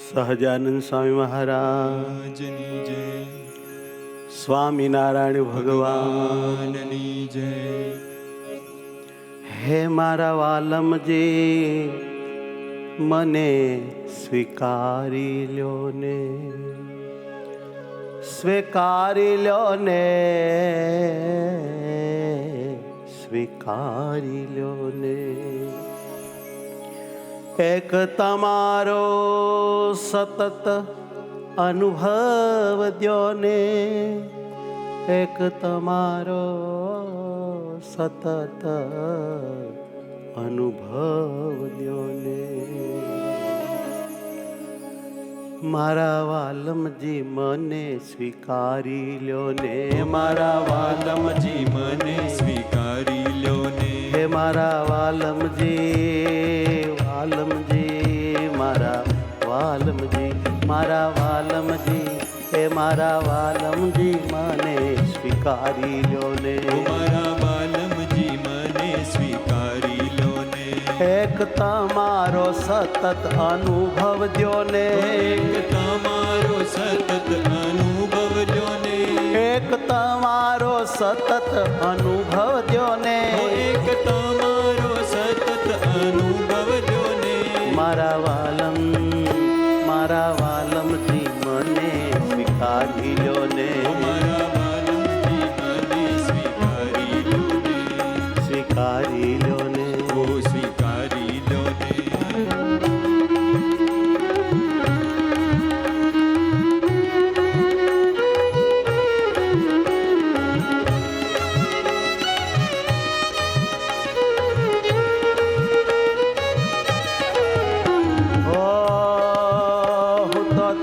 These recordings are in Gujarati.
સહજાનંદ સ્વામી મહારાજની જય, સ્વામિનારાયણ ભગવાનની જય। હે મારા વાલમજી, મને સ્વીકારી લ્યો ને, સ્વીકારી લ્યો ને, સ્વીકારી લ્યો ને। એક તમારો સતત અનુભવ દ્યો ને, એક તમારો સતત અનુભવ દ્યો ને। મારા વાલમજી મને સ્વીકારી લ્યો ને, મારા વાલમજી મને સ્વીકારી લ્યો ને। હે મારા વાલમજી, વાલમજી, મારા વાલમજી, મારા વાલમજી, હે મારા વાલમજી મને સ્વીકારી લ્યો ને, મારા વાલમજી મને સ્વીકારી લો ને। એક તમારો સતત અનુભવ દ્યો ને, એક તમારો સતત અનુભવ લ્યો ને, એક તમારો સતત અનુભવ દ્યો ને, એક તમારો સતત અનુભવ લ્યો ને। મારા વાલમ, મારા વાલમજી મને સ્વીકારી લ્યો ને, મારા વાલમજી મને સ્વીકારી લો ને, સ્વીકારી લ્યો ને। ઓ સ્વીકારી લો ને।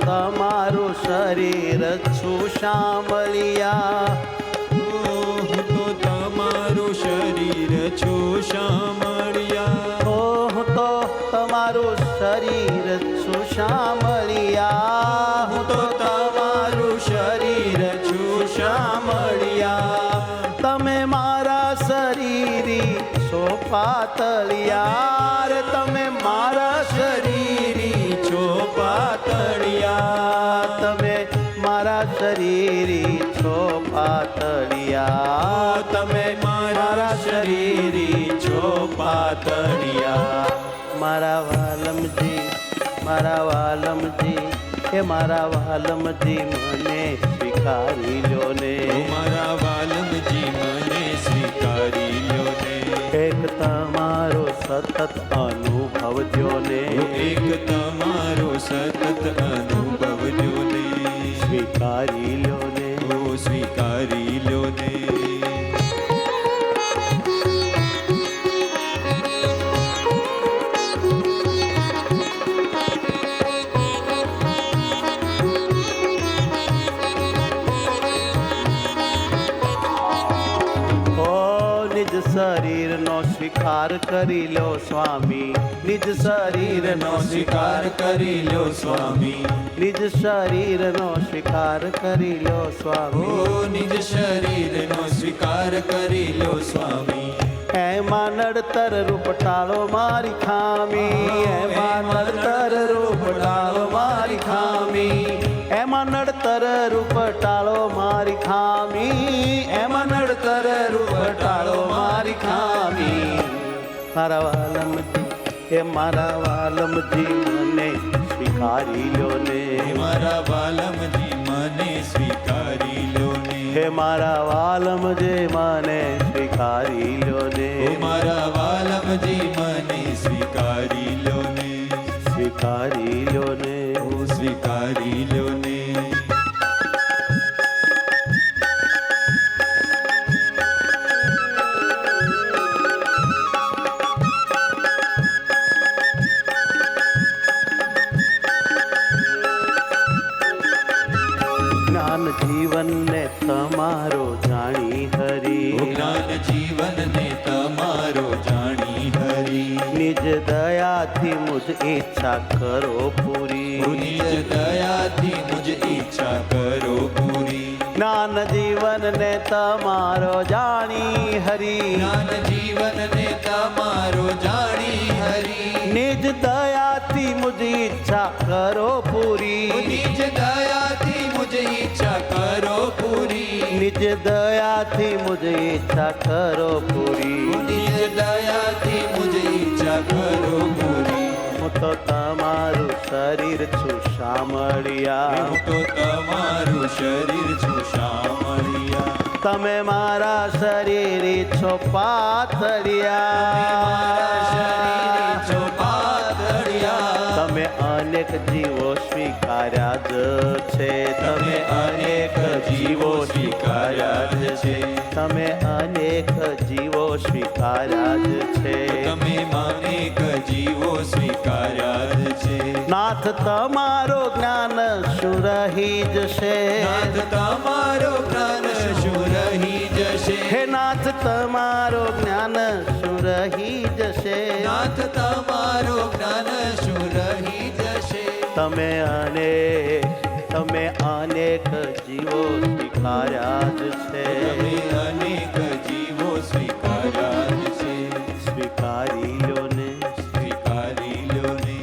તમારું શરીર છું શામળિયા, હું તો તમારું શરીર છું શામળિયા, હું તો તમારું શરીર છું શામળિયા, હું તો તમારું શરીર છું શામળિયા। તમે મારા શરીરી છો પાતળિયા રે, તમે મારા શરીરી છો પાતળિયા, તમે મારા શરીરી છો પાતળિયા, તમે મારા શરીરી છો પાતળિયા। મારા વાલમજી, મારા વાલમજી, હે મારા વાલમજી મને સ્વીકારી લ્યો ને, મારા વાલમજી મને સ્વીકારી લ્યો ને। એક તમારો સતત અનુભવ દ્યો ને, એક તમારો સતત અનુભવ લ્યો ને, સ્વીકારી લ્યો ને, ઓ સ્વીકારી લ્યો ને। શરીરનો સ્વીકાર કરી લો સ્વામી, નિજ શરીરનો સ્વીકાર કરી લો સ્વામી, નિજ શરીરનો સ્વીકાર કરી લો સ્વામી, ઓ નિજ શરીરનો સ્વીકાર કરી લો સ્વામી। એમાં નડતર રૂપ ટાળો મારી ખામી, એમાં નડતર રૂપ ટાળો મારી ખામી, એમાં નડતર રૂપ ટાળો મારી ખામી, એમાં નડતર રૂપ ટાળો મારી ખામી। મારા વાલમજી, હે મારા વાલમજી મને સ્વીકારી લો ને, મારા વાલમજી મને સ્વીકારી લો ને, હે મારા વાલમજી મને સ્વીકારી લો ને, મારા વાલમજી મને સ્વીકારી લો ને, સ્વીકારી લો ને, ઓ સ્વીકારી લો ને। જ્ઞાન જીવનને તમારો જાણી હરી, જ્ઞાન જીવનને તમારો જાણી હરી, નિજ દયાથી મુજ ઈચ્છા કરો પૂરી, નિજ દયાથી મુજ ઈચ્છા કરો પૂરી। જ્ઞાન જીવનને જીવનને તમારો જાણી હરી, જ્ઞાન જીવનને તમારો જાણી હરી, નિજ દયાથી મુજ ઈચ્છા કરો પૂરી, નિજ દયાથી મુજ ઈચ્છા કરો પૂરી, નિજ દયાથી મુજ ઈચ્છા કરો પૂરી, નિજ દયાથી મુજ ઈચ્છા કરો પૂરી. હું તો તમારું શરીર છું શામળિયા, હું તો તમારું શરીર છું શામળિયા, તમે મારા શરીર છો પાતળિયા, છો પાતળિયા. તમે અનેક જીવો સ્વીકાર્યા જ છે, તમે અનેક જીવો સ્વીકાર્યા જ છે, તમે અનેક જીવો સ્વીકાર્યા જ છે, તમે અનેક જીવો સ્વીકાર્યા જ છે. નાથ તમારો જ્ઞાન શું રહી જશે, નાથ તમારો જ્ઞાન શું રહી જશે, હે નાથ તમારો જ્ઞાન શું રહી જશે, નાથ તમારો જ્ઞાન શું રહી જશે. તમે અનેક જીવો સ્વીકાર્યા જ છે, તમે અનેક જીવો સ્વીકાર્યા જ છે, સ્વીકારી લો ને સ્વીકારી લો ને.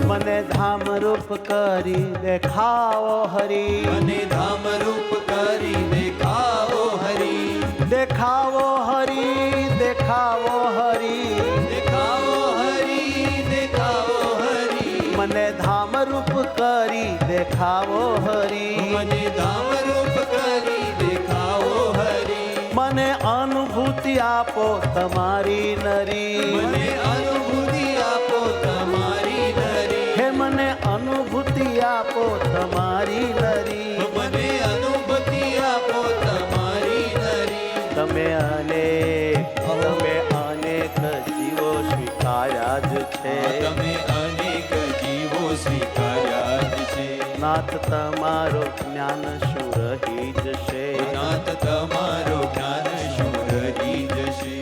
મને ધામરૂપ કરી દેખાવો હરી, અને ધામરૂપ કરી દેખાવો હરી, દેખાવો હરી, દેખાવો હરી, દેખાવો હરી, દેખાવો હરી. મને ધામરૂપ કરી દેખાવો હરી, મને ધામરૂપ કરી દેખાવો હરી, મને અનુભૂતિ આપો તમારી નરી, મને અનુભૂતિ આપો તમારી નરી, હે મને અનુભૂતિ આપો તમારી નરી, મને અનુભૂતિ આપો તમારી નરી. તમે અનેક જીવો સ્વીકાર્યા જ છે, તમે અનેક જીવો સ્વીકાર્યા જ છે, નાથ તમારો જ્ઞાન શું રહી જશે, નાથ તમારો જ્ઞાન શું રહી જશે.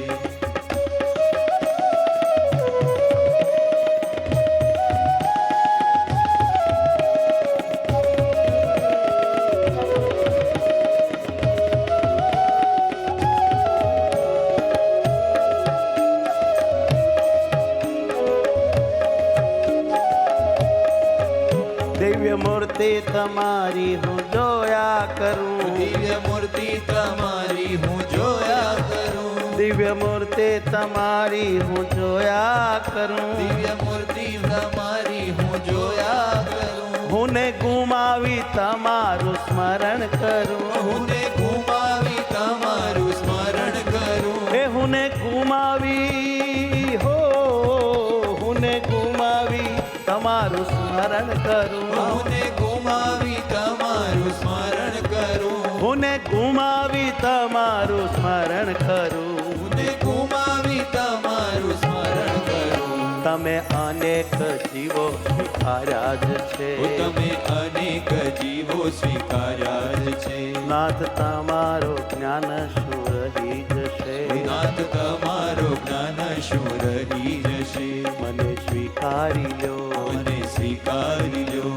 દિવ્ય મૂર્તિ તમારી હું જોયા કરું, દિવ્ય મૂર્તિ તમારી હું જોયા કરું, દિવ્ય મૂર્તિ તમારી હું જોયા કરું, દિવ્ય મૂર્તિ તમારી હું જોયા કરું. હું ને ગુમાવી તમારું સ્મરણ કરું, હું ને ગુમાવી તમારું સ્મરણ કરું, હે હું ને ગુમાવી હો, હું ને ગુમાવી તમારું સ્મરણ કરું, હું ને ગુમાવી તમારું સ્મરણ કરું, હું ને ગુમાવી તમારું સ્મરણ કરું, હું ને ગુમાવી તમારું સ્મરણ કરું. તમે અનેક જીવો સ્વીકાર્યા જ છે, તમે અનેક જીવો સ્વીકાર્યા જ છે, નાથ તમારો જ્ઞાન શું રહી જશે, નાથ તમારો જ્ઞાન શું રહી જશે. મને સ્વીકારી લો, મને સ્વીકારી લો.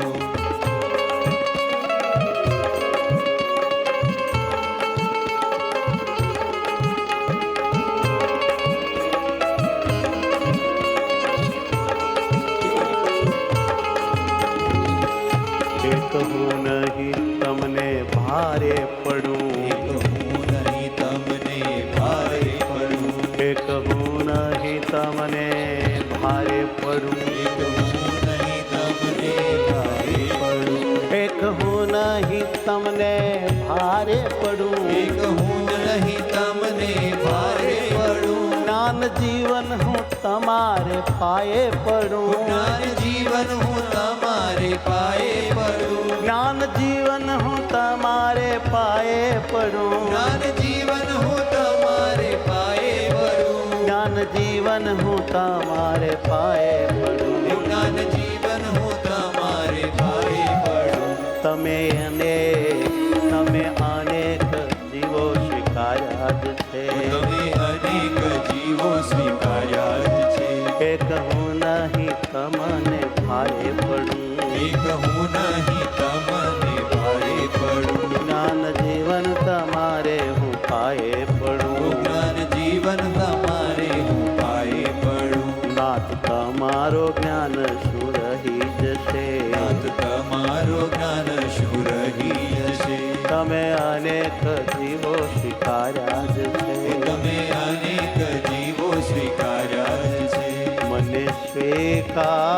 એક હું નહીં તમને ભારે પડું, એક હું નહીં તમને ભારે પડું, એક હું નહીં તમને ભારે પડું, એક હું નહીં તમને ભારે પડું, એક હું નહીં તમને ભારે પડું, એક હું નહીં તમને ભારે પડું. જ્ઞાન જીવન હું તમારે પાયે પડું, જ્ઞાન જીવન હું તમારે પાયે પડું, જ્ઞાન જીવન હું તમારે પાયે પડું, જ્ઞાન જીવન હું તમારે પાયે પડું, જ્ઞાન જીવન હું તમારે પાયે પડું, જ્ઞાન જીવન હું તમારે પાયે પડું. તમે અનેક જીવો સ્વીકાર હું નહીં તમને ભારે પડું. જ્ઞાન જીવન તમારે હું પાયે પડું. જ્ઞાન જીવન તમારે હું પાયે પડું. નાથ તમારો જ્ઞાન શું રહી જશે. નાથ તમારો જ્ઞાન શું રહી જશે. તમે અનેક જીવો સ્વીકાર્યા જ છે. તમે અનેક જીવો સ્વીકાર્યા જ છે. મને સ્વીકાર